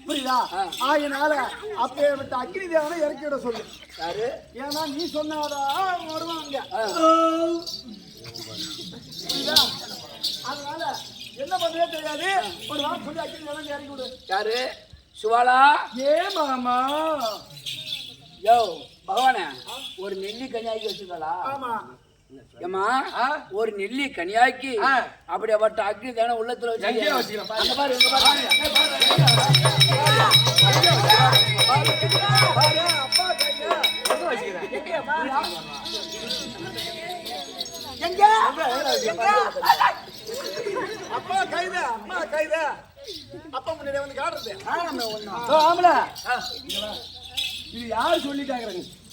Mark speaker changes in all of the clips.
Speaker 1: புரியுதா? ஆகினால அப்பே விட்டு அக்னி தேவனை இறக்கி விட சொல்லு.
Speaker 2: யாரு?
Speaker 1: ஏன்னா நீ சொன்னாதான் வருவாங்க. புரியுதா? அதனால என்ன பண்ணவே தெரியாது. ஒரு வாரம் சொல்லி அக்னி தேவனை இறக்கி விடு.
Speaker 2: யாரு? சுவாலா.
Speaker 1: ஏ மாமா.
Speaker 2: யோ பகவானே, ஒரு நெல்லி கனியாக்கி வச்சுக்கலா?
Speaker 1: ஆமா.
Speaker 2: ஏமா ஒரு நெல்லி கனியாக்கி அப்படியாப்பட்ட அக்னி தேவனை உள்ளத்துல வச்சு அந்த பாரு எங்க பாரு
Speaker 1: அப்பா கைத அம்மா கைத அப்பா முன்னாடி வந்து காட்டுறது. ஆமாடா, இது யாரு சொல்லிட்டாங்க?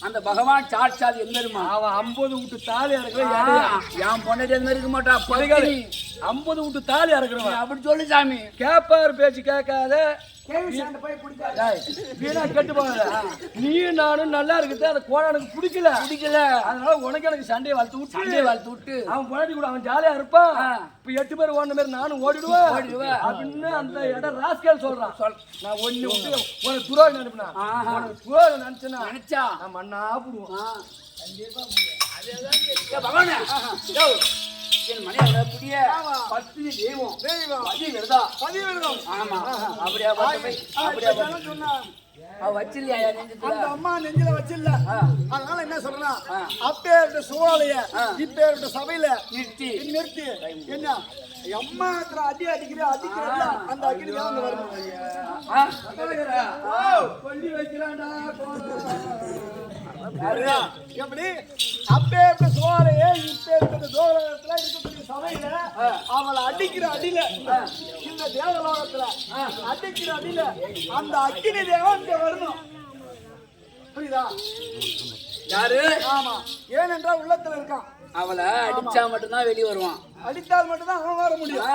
Speaker 2: அந்த பகவான் சாட்சாத் எந்திருமா
Speaker 1: அவன் 50 விட்டு தாலி இறக்குறேன்.
Speaker 2: என் பொண்ணு எந்த இருக்க மாட்டா.
Speaker 1: 50 விட்டு தாலி இறக்குறவன்
Speaker 2: அப்படி சொல்லு சாமி.
Speaker 1: கேப்பாரு பேச்சு கேட்காத வீணா கெட்டு போகல. நீ நானும் நல்லா இருக்குது. அந்த கோழனுக்கு பிடிக்கல அதனால உனக்கு எனக்கு சண்டையை வளர்த்து விட்டு அவன் பொண்டாட்டி கூட அவன் ஜாலியா இருப்பான். இப்ப 8 பேர் ஓடின மாதிரி நானும் ஓடிடுவேன் அப்படின்னு அந்த இடம் ராஸ்கேல் சொல்றான். நான் ஒண்ணு விட்டு உனக்கு துரோகம் நினைப்பா உனக்கு துரோகம் நினைச்சா நான் மண்ணா போடுவோம்.
Speaker 2: என் மனைவியோட புதிய பத்தினி தெய்வம் பதிவிரதம். ஆமா, அப்படியா சொன்னா வச்சில்லையா
Speaker 1: அந்த அம்மா நெஞ்சில வச்சில்ல. அதனால என்ன சொல்றா, அப்பேருடைய சுவாலைய இப்பேருடைய சபையில நிறுத்தி என்ன அம்மா அடி அடிக்கிறா அந்த அக்னி தான் வரும். கொல்லி வைக்கிறான்டா எப்படி அப்பேருடைய சுவாலைய இப்பேருடைய தோலகத்துல இருக்கக்கூடிய சபையில அவளை அடிக்கிற அடியில இந்த தேவலோகத்துல அடிக்கிற அடியில அந்த அக்னி தேவன் இங்க வரணும். புரியுதா?
Speaker 2: யாரு?
Speaker 1: ஆமா, ஏனென்றால் உள்ளத்துல இருக்கான்.
Speaker 2: அவளை அடிச்சா மட்டும்தான் வெளியே வருவான்.
Speaker 1: அடித்தால் மட்டும்தான் அவன் வர முடியும்.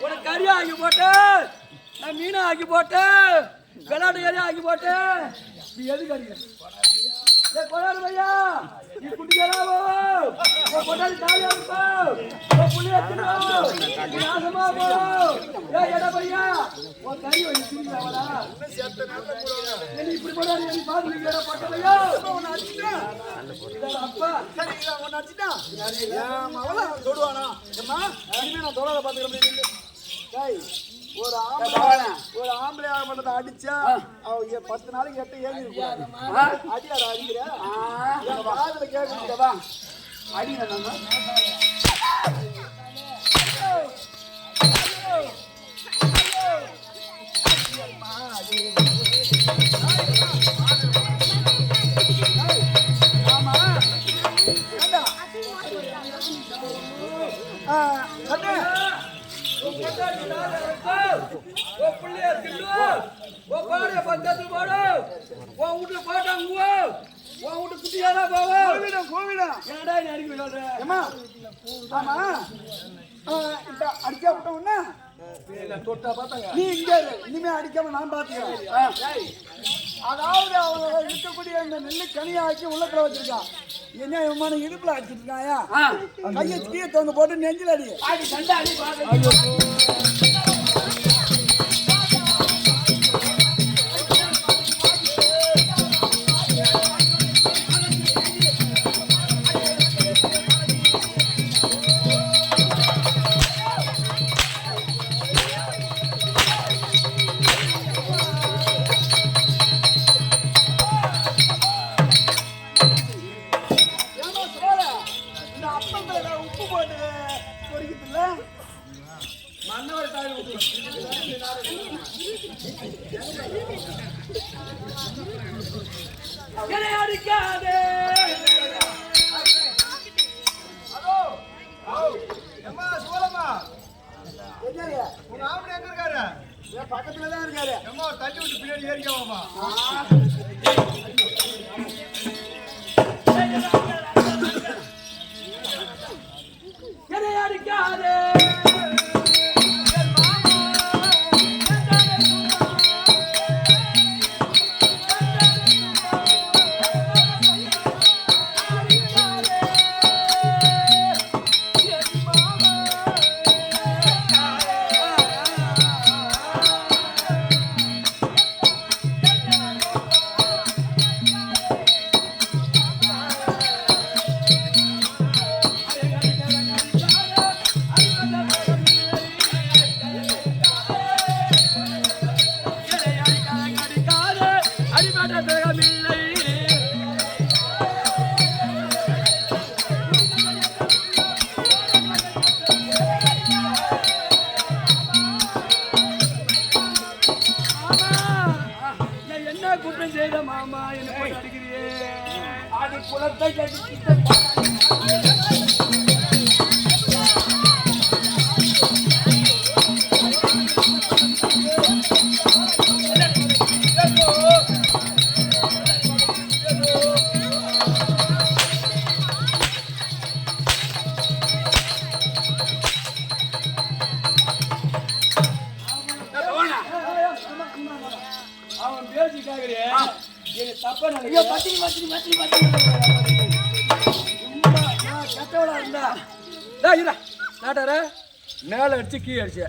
Speaker 1: உனக்கு கறியா ஆக்கி போட்டு நான் மீனா ஆக்கி போட்டு விளையாட்டு கறியா ஆக்கி போட்டு நீ எதுக்கு அடிக்கிற கொண்டாடு பையா? நீ குட்டிக்கிறாவோ கொண்டாடி தாலியா இருப்போ புள்ளி வச்சுக்கோ நாசமா போ. எடா பையா உன் கறி வச்சு திரிக்கிறாவடா இப்படி கொண்டாடி நீ பாத்துக்கிற பட்ட பையா அப்பா சரி ஒன்னு அடிச்சுட்டா அவள தொடுவானா அம்மா இனிமே நான் தொடாத பாத்துக்கிறேன். ஒரு ஆம்பளை மட்டும் அடிச்சா 10 நாளைக்கு 8 ஏறி அடியாட அடிக்கிற காதுல கேட்கவா அடிங்க அடிச்சா விட்டோம்னா தொட்டா பார்த்தாங்க நீ இங்க இனிமே அடிக்காம நான் பாத்துக்கிறேன். அதாவது அவங்க இருக்கக்கூடிய இந்த நெல்லு கனியாக்கி உள்ளத்துல வச்சிருக்கான். என்ன விமானம் இடுப்புல அடிச்சிட்டு இருக்காயா? கையை கீழே தோங்க போட்டு நெஞ்சில் அடி
Speaker 3: உப்பு போட்டு பொறிக்கிறதுல
Speaker 1: மண்ணோட தாய் அடிக்காதே
Speaker 3: உங்க ஆம்பளை எங்க இருக்காரு? பக்கத்துலதான் இருக்காரு. தள்ளி விட்டு பின்னாடி ஏறிக்கவாமா.
Speaker 1: அடிக்காதே மாமா என்ன அடிக்கிறியே அது குலத்தை அவன் பேசிக்காகவே தப்பா கட்டவளா இருந்தா நாட்டார மேல அடிச்சு கீழே அடிச்சு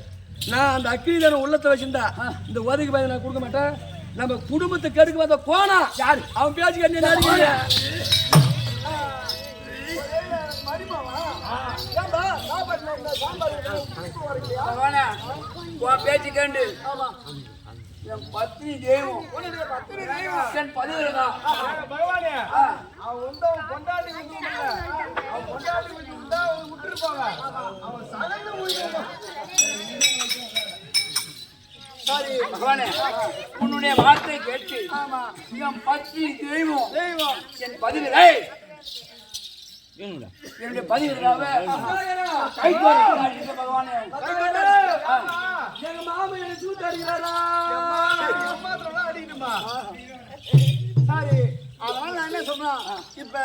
Speaker 1: நான் அந்த அக்கினி தானே உள்ளத்தை வச்சிருந்தா இந்த உதவி பையன் நான் கொடுக்க மாட்டேன் நம்ம குடும்பத்தை கெடுக்க பார்த்த கோனா யாரு அவன் பேச்சு கட்டி நடிக்கிறீங்க
Speaker 2: பேச்சு கேண்டு என் பத்னி தெய்வம் என் பதிவுறதா
Speaker 3: பகவானே அவன் வந்து அவன் கொண்டாடி அவன் கொண்டாடி விட்டுருப்பாங்க அவன் சகந்த
Speaker 2: சாரி பகவானே உன்னுடைய வார்த்தை கேட்டு என் பத்னி தெய்வம் என் பதிவுரை என்னுடைய பதிவுறாவே கை பகவானே
Speaker 1: எங்க மாமா என்ன சூத்தாடிக்கிறாரா
Speaker 3: அடிக்கணுமா சாரி அதனால நான் என்ன சொன்னா இப்ப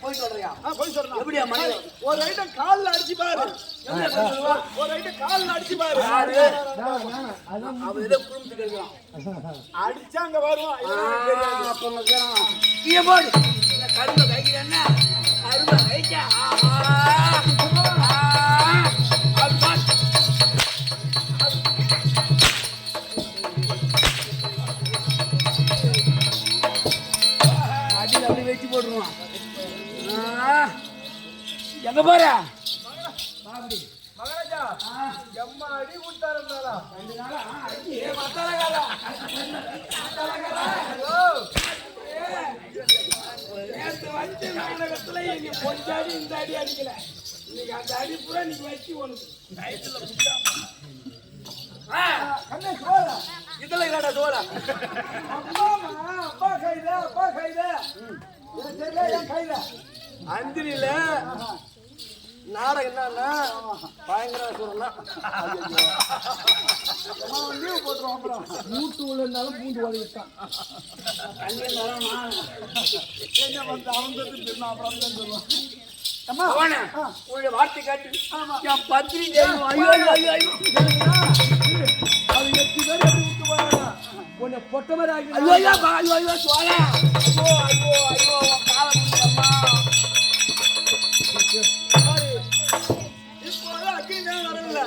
Speaker 2: போய் சொல்றியா
Speaker 3: போய் சொல்றேன்
Speaker 2: எப்படியா மணி
Speaker 3: ஒரு ஐட்டம் கால்ல அடிச்சு பாரு ஒரு ஐட்டம் கால்ல அடிச்சு பாரு
Speaker 2: அவ ஏதோ குடும்பத்துக்கு இருக்கான்
Speaker 3: அடிச்சா அங்க வருவான்
Speaker 2: போடு கரும்பு கைக்கிறேன்னா கரும்பு கைச்சா அப்படி வச்சு போட்டுருவான் எங்க போற
Speaker 3: மகாராஜா எம்மா அடி விட்டாருந்தாரா 2 நாளா
Speaker 1: நேற்று வந்து நாடகத்துல இங்க கொஞ்சாடி இந்த அடி அடிக்கல இன்னைக்கு அந்த அடி பூரா நீங்க வச்சு ஒண்ணு
Speaker 2: இதுல இல்லடா சோழா
Speaker 3: அப்பா கைத என் கைத
Speaker 1: அந்திரியில நாடகம் என்னன்னா பயங்கர சொல்லலாம்
Speaker 3: லீவ் போட்டுருவோம் அப்புறம்
Speaker 1: மூட்டு உள்ள இருந்தாலும் பூண்டு வலிட்டான்
Speaker 2: உன்னுடைய வார்த்தை கேட்டு என் பத்திரி ஐயோ ஐயோ ஐயோ
Speaker 1: அது 8 பேர் விட்டு போறாங்க உன்னை பொட்ட மாதிரி ஆகி
Speaker 2: ஐயோ ஐயோ ஐயோ சோழா ஐயோ ஐயோ ஐயோ காலம் முடியம்மா
Speaker 3: இப்போதான் அக்கி நான் வரல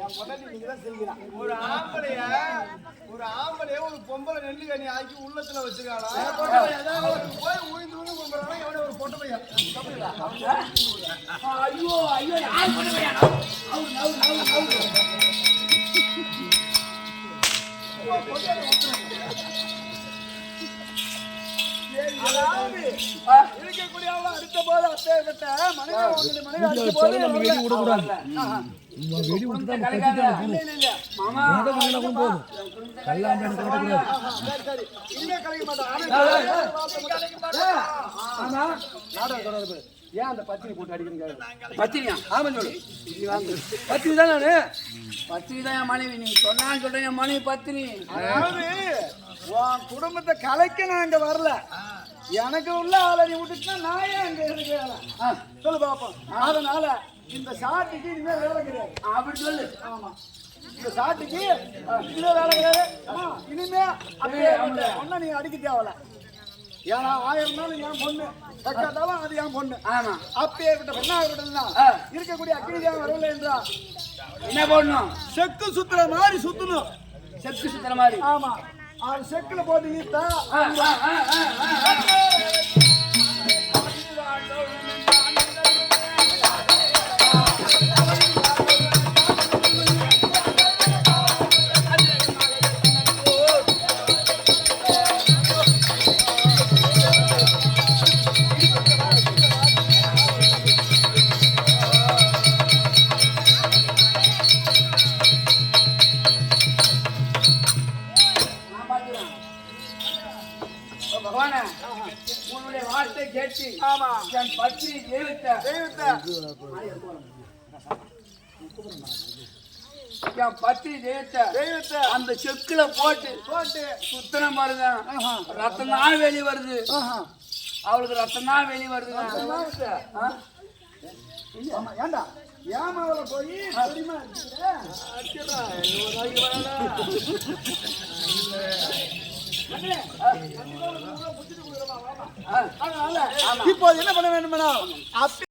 Speaker 3: என் பொண்டாட்டி நீங்கதான் செய்கிறான் ஒரு ஆம்பளைய ஒரு பொம்பளை நெல்லு கனி ஆக்கி உள்ளத்துல வச்சுக்காளா போய் உயிர்ந்து கும்பிடுறானா எவனே ஒரு பொட்டை பையன்
Speaker 2: ஐயோ ஐயோ யார் பொட்டை பையன்
Speaker 3: அதாவது இருக்கக்கூடிய அப்பேற்பட்ட மனைவி உங்களுடைய மனைவி அடிச்ச போது
Speaker 4: வெடி விடக்கூடாது
Speaker 3: ஆஹா.
Speaker 4: வெடி விட்டு தான்
Speaker 3: இல்ல.
Speaker 2: மாமா
Speaker 4: போதும் கல்லாண்டு கட்டக்கூடாது
Speaker 3: ஆஹா, சரி, சரி. இனிமே கலைக்க மாட்டோம்.
Speaker 1: ஆமா நாடகம் தொடர்பு ஏன் அந்த பத்தினி போட்டு அடிக்கிறீங்க
Speaker 2: பத்தினியா
Speaker 1: ஆமா சொல்லு பத்தினி தான் நானு
Speaker 2: பத்தினி தான் என் மனைவி நீ சொன்னான்னு சொல்றேன் என் மனைவி பத்தினி
Speaker 3: அதாவது உன் குடும்பத்தை கலைக்க நான் இங்க வரல. எனக்கு உள்ள ஆளை நீ விட்டுச்சுன்னா நான் ஏன் அங்க இருக்கேன் சொல்லு பாப்போம். அதனால இந்த சாட்டுக்கு இனிமே வேலை கிடையாது.
Speaker 2: அப்படி சொல்லு
Speaker 3: ஆமா, இந்த சாட்டுக்கு இனிமே வேலை கிடையாது. இனிமே அப்படியே ஒன்னும் நீ அடிக்க தேவையில்ல. ஏன்னா 1000 நாள் என் பொண்ணு கட்டாலும் அது என் பொண்ணு.
Speaker 2: ஆமா
Speaker 3: அப்பயே விட்ட பெண்ணாக விட்டதுன்னா இருக்கக்கூடிய அக்னி தேவன் வரவில்லை என்றா
Speaker 2: என்ன போடணும்
Speaker 3: செக்கு சுத்துற மாதிரி சுத்தணும்.
Speaker 2: செக்கு சுத்துற மாதிரி
Speaker 3: ஆமா, அது செக்குல போட்டு ஈத்தா
Speaker 2: பகவானே உன்னுடைய வார்த்தை கேட்டு
Speaker 3: ஆமா
Speaker 2: என் பத்தினி தெய்வத்தை என் பத்தினி தெய்வத்தை அந்த செக்குல போட்டு
Speaker 3: போட்டு
Speaker 2: சுத்தன பாருங்க ரத்தம் தான் வெளி வருது அவளுக்கு ரத்தம் தான் வெளி வருதுங்க
Speaker 3: ஆமா. ஏண்டா ஏமாவல போய் தெரியுமா இப்போ என்ன பண்ண வேண்டும்னா